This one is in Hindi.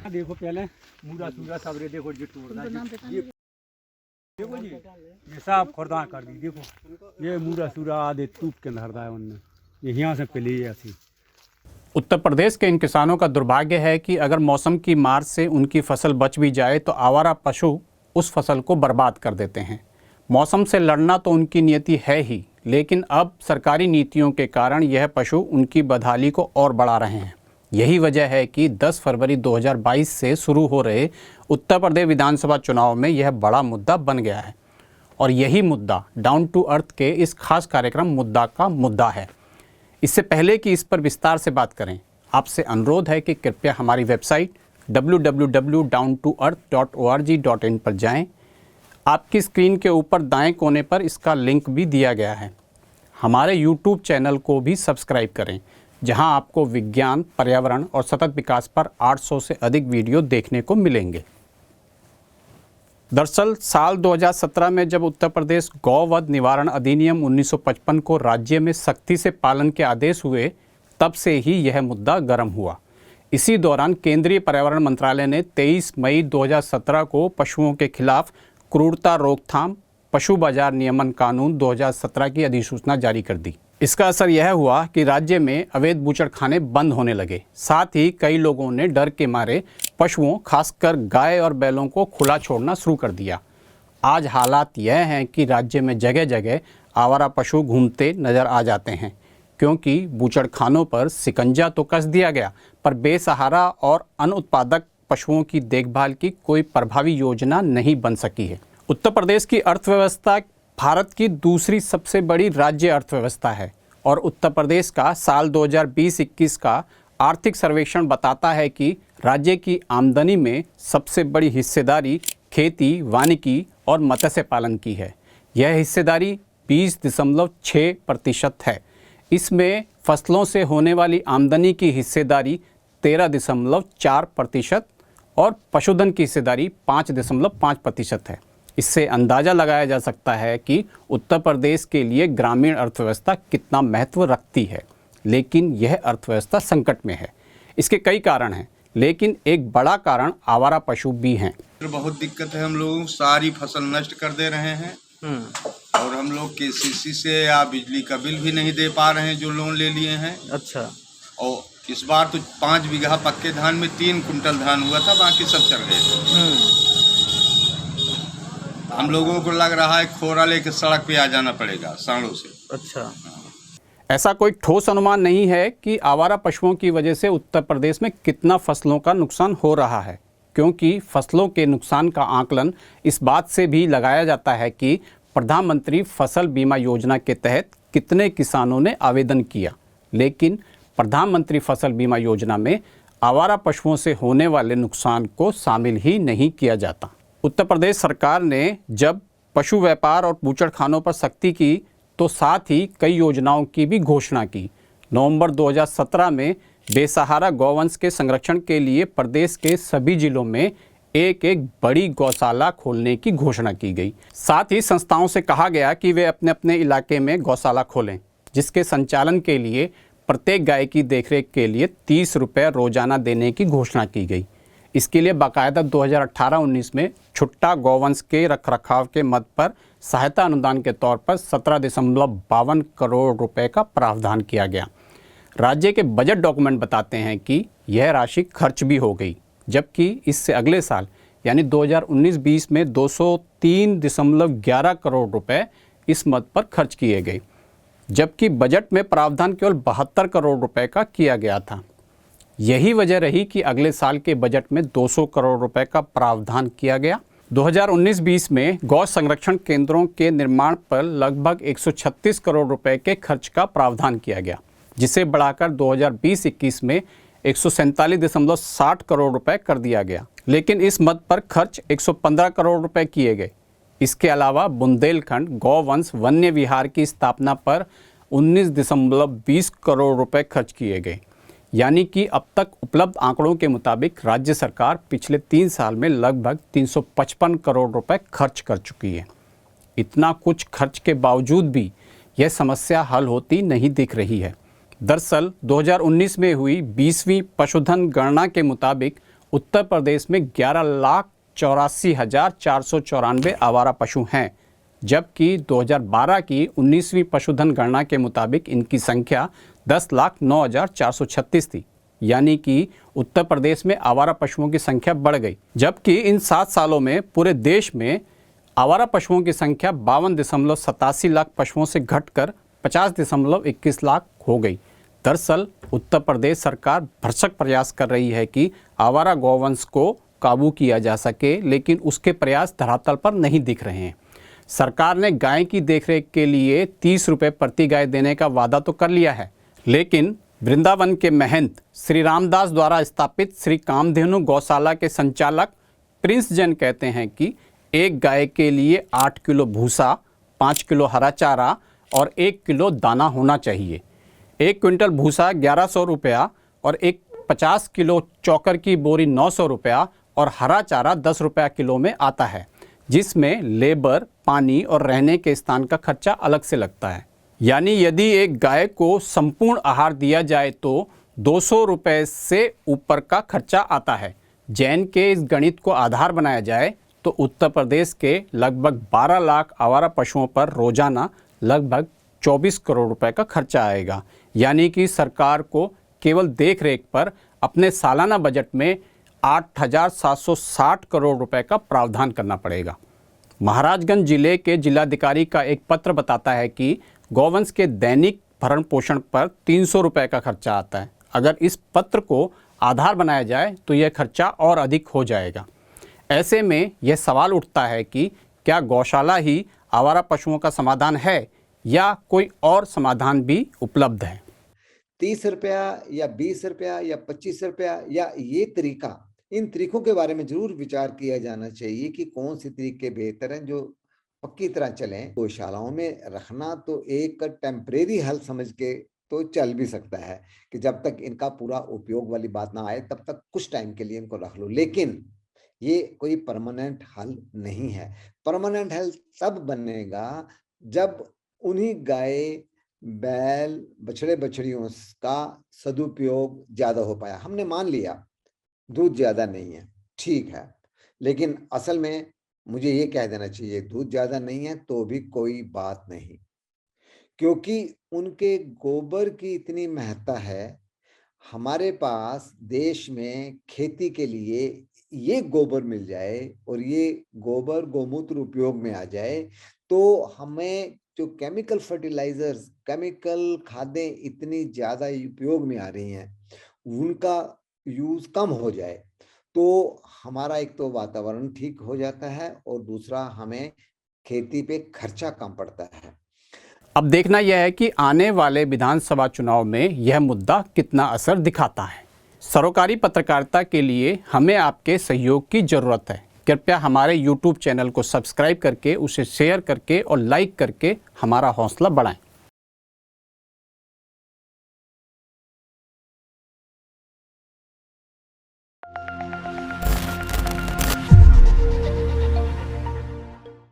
देखो पहले मूरा सूरा सब रे देखो जी तोड़ना ये देखो जी ये सब खुरदा कर दी। देखो ये मूरा सूरा आधे टूट के नहरदा है उनने ये यहाँ से पहले ही ऐसी। उत्तर प्रदेश के इन किसानों का दुर्भाग्य है कि अगर मौसम की मार से उनकी फसल बच भी जाए तो आवारा पशु उस फसल को बर्बाद कर देते हैं। मौसम से लड़ना तो उनकी नियति है ही, लेकिन अब सरकारी नीतियों के कारण यह पशु उनकी बदहाली को और बढ़ा रहे हैं। यही वजह है कि 10 फरवरी 2022 से शुरू हो रहे उत्तर प्रदेश विधानसभा चुनाव में यह बड़ा मुद्दा बन गया है और यही मुद्दा डाउन टू अर्थ के इस खास कार्यक्रम मुद्दा का मुद्दा है। इससे पहले कि इस पर विस्तार से बात करें, आपसे अनुरोध है कि कृपया हमारी वेबसाइट www.downtoearth.org.in पर जाएं। आपकी स्क्रीन के ऊपर दाएं कोने पर इसका लिंक भी दिया गया है। हमारे YouTube चैनल को भी सब्सक्राइब करें, जहां आपको विज्ञान, पर्यावरण और सतत विकास पर 800 से अधिक वीडियो देखने को मिलेंगे। दरअसल साल 2017 में जब उत्तर प्रदेश गौवध निवारण अधिनियम 1955 को राज्य में सख्ती से पालन के आदेश हुए, तब से ही यह मुद्दा गर्म हुआ। इसी दौरान केंद्रीय पर्यावरण मंत्रालय ने 23 मई 2017 को पशुओं के खिलाफ क्रूरता रोकथाम पशु बाजार नियमन कानून 2017 की अधिसूचना जारी कर दी। इसका असर यह हुआ कि राज्य में अवैध बूचड़खाने बंद होने लगे। साथ ही कई लोगों ने डर के मारे पशुओं, खासकर गाय और बैलों को खुला छोड़ना शुरू कर दिया। आज हालात यह हैं कि राज्य में जगह जगह आवारा पशु घूमते नजर आ जाते हैं, क्योंकि बूचड़खानों पर शिकंजा तो कस दिया गया, पर बेसहारा और अनुत्पादक पशुओं की देखभाल की कोई प्रभावी योजना नहीं बन सकी है। उत्तर प्रदेश की अर्थव्यवस्था भारत की दूसरी सबसे बड़ी राज्य अर्थव्यवस्था है और उत्तर प्रदेश का साल 2020-21 का आर्थिक सर्वेक्षण बताता है कि राज्य की आमदनी में सबसे बड़ी हिस्सेदारी खेती, वानिकी और मत्स्य पालन की है। यह हिस्सेदारी 20.6% है। इसमें फसलों से होने वाली आमदनी की हिस्सेदारी 13.4% और पशुधन की हिस्सेदारी 5.5% है। इससे अंदाज़ा लगाया जा सकता है कि उत्तर प्रदेश के लिए ग्रामीण अर्थव्यवस्था कितना महत्व रखती है। लेकिन यह अर्थव्यवस्था संकट में है। इसके कई कारण हैं, लेकिन एक बड़ा कारण आवारा पशु भी हैं। बहुत दिक्कत है, हम लोग सारी फसल नष्ट कर दे रहे हैं और हम लोग केसीसी से या बिजली का बिल भी नहीं दे पा रहे हैं जो लोन ले लिए हैं। अच्छा। और इस बार तो 5 बीघा पक्के धान में 3 कुंटल धान हुआ था, बाकी सब चल गए थे। हम लोगों को लग रहा है खोरा लेके सड़क पे आ जाना पड़ेगा सांडों से। अच्छा। ऐसा कोई ठोस अनुमान नहीं है कि आवारा पशुओं की वजह से उत्तर प्रदेश में कितना फसलों का नुकसान हो रहा है, क्योंकि फसलों के नुकसान का आकलन इस बात से भी लगाया जाता है कि प्रधानमंत्री फसल बीमा योजना के तहत कितने किसानों ने आवेदन किया। लेकिन प्रधानमंत्री फसल बीमा योजना में आवारा पशुओं से होने वाले नुकसान को शामिल ही नहीं किया जाता। उत्तर प्रदेश सरकार ने जब पशु व्यापार और बूचड़खानों पर सख्ती की तो साथ ही कई योजनाओं की भी घोषणा की। नवंबर 2017 में बेसहारा गौवंश के संरक्षण के लिए प्रदेश के सभी जिलों में एक बड़ी गौशाला खोलने की घोषणा की गई। साथ ही संस्थाओं से कहा गया कि वे अपने अपने इलाके में गौशाला खोलें, जिसके संचालन के लिए प्रत्येक गाय की देखरेख के लिए 30 रुपये रोजाना देने की घोषणा की गई। इसके लिए बाकायदा 2018-19 में छुट्टा गौवंश के रखरखाव के मद पर सहायता अनुदान के तौर पर 17.52 करोड़ रुपए का प्रावधान किया गया। राज्य के बजट डॉक्यूमेंट बताते हैं कि यह राशि खर्च भी हो गई, जबकि इससे अगले साल यानी 2019-20 में 203.11 करोड़ रुपए इस मद पर खर्च किए गए, जबकि बजट में प्रावधान केवल 72 करोड़ रुपए का किया गया था। यही वजह रही कि अगले साल के बजट में 200 करोड़ रुपए का प्रावधान किया गया। 2019-20 में गौ संरक्षण केंद्रों के निर्माण पर लगभग 136 करोड़ रुपए के खर्च का प्रावधान किया गया, जिसे बढ़ाकर 2020-21 में 147.60 करोड़ रुपए कर दिया गया। लेकिन इस मद पर खर्च 115 करोड़ रुपए किए गए। इसके अलावा बुंदेलखंड गौवंश वन्य विहार की स्थापना पर 19.20 करोड़ रुपए खर्च किए गए। यानी कि अब तक उपलब्ध आंकड़ों के मुताबिक राज्य सरकार पिछले 3 साल में लगभग 355 करोड़ रुपए खर्च कर चुकी है। इतना कुछ खर्च के बावजूद भी यह समस्या हल होती नहीं दिख रही है। दरअसल 2019 में हुई 20वीं पशुधन गणना के मुताबिक उत्तर प्रदेश में 11,84,494 आवारा पशु हैं, जबकि 2012 की 19वीं पशुधन गणना के मुताबिक इनकी संख्या 10,09,436 थी। यानी कि उत्तर प्रदेश में आवारा पशुओं की संख्या बढ़ गई, जबकि इन 7 सालों में पूरे देश में आवारा पशुओं की संख्या 52.87 लाख पशुओं से घटकर 50.21 लाख हो गई। दरअसल उत्तर प्रदेश सरकार भरसक प्रयास कर रही है कि आवारा गौवंश को काबू किया जा सके, लेकिन उसके प्रयास धरातल पर नहीं दिख रहे हैं। सरकार ने गाय की देखरेख के लिए 30 रुपये प्रति गाय देने का वादा तो कर लिया है, लेकिन वृंदावन के महंत श्री रामदास द्वारा स्थापित श्री कामधेनु गौशाला के संचालक प्रिंस जैन कहते हैं कि एक गाय के लिए 8 किलो भूसा, 5 किलो हरा चारा और 1 किलो दाना होना चाहिए। 1 क्विंटल भूसा 1100 रुपया और एक 50 किलो चौकर की बोरी 900 रुपया और हरा चारा 10 रुपया किलो में आता है, जिसमें लेबर, पानी और रहने के स्थान का खर्चा अलग से लगता है। यानी यदि एक गाय को संपूर्ण आहार दिया जाए तो 200 रुपये से ऊपर का खर्चा आता है। जैन के इस गणित को आधार बनाया जाए तो उत्तर प्रदेश के लगभग 12 लाख आवारा पशुओं पर रोजाना लगभग 24 करोड़ रुपए का खर्चा आएगा। यानी कि सरकार को केवल देख रेख पर अपने सालाना बजट में 8,760 करोड़ रुपए का प्रावधान करना पड़ेगा। महाराजगंज जिले के जिलाधिकारी का एक पत्र बताता है कि गौवंश के दैनिक भरण पोषण पर 300 रुपये का खर्चा आता है। अगर इस पत्र को आधार बनाया जाए तो यह खर्चा और अधिक हो जाएगा। ऐसे में यह सवाल उठता है कि क्या गौशाला ही आवारा पशुओं का समाधान है या कोई और समाधान भी उपलब्ध है। 30 रुपया या 20 रुपया या 25 रुपया या ये तरीका, इन तरीकों के बारे में जरूर विचार किया जाना चाहिए कि कौन से तरीके बेहतर हैं जो पक्की तरह चलें। गौशालाओं में रखना तो एक टेम्परेरी हल समझ के तो चल भी सकता है कि जब तक इनका पूरा उपयोग वाली बात ना आए तब तक कुछ टाइम के लिए इनको रख लो, लेकिन ये कोई परमानेंट हल नहीं है। परमानेंट हल तब बनेगा जब उन्हीं गाय, बैल, बछड़े बछड़ियों का सदुपयोग ज्यादा हो पाया। हमने मान लिया दूध ज्यादा नहीं है, ठीक है, लेकिन असल में मुझे ये कह देना चाहिए दूध ज्यादा नहीं है तो भी कोई बात नहीं, क्योंकि उनके गोबर की इतनी महत्ता है। हमारे पास देश में खेती के लिए ये गोबर मिल जाए और ये गोबर गौमूत्र उपयोग में आ जाए तो हमें जो केमिकल फर्टिलाइजर्स, केमिकल खादें इतनी ज्यादा उपयोग में आ रही हैं उनका यूज कम हो जाए तो हमारा एक तो वातावरण ठीक हो जाता है और दूसरा हमें खेती पे खर्चा कम पड़ता है। अब देखना यह है कि आने वाले विधानसभा चुनाव में यह मुद्दा कितना असर दिखाता है। सरोकारी पत्रकारिता के लिए हमें आपके सहयोग की ज़रूरत है। कृपया हमारे YouTube चैनल को सब्सक्राइब करके, उसे शेयर करके और लाइक करके हमारा हौसला बढ़ाएं।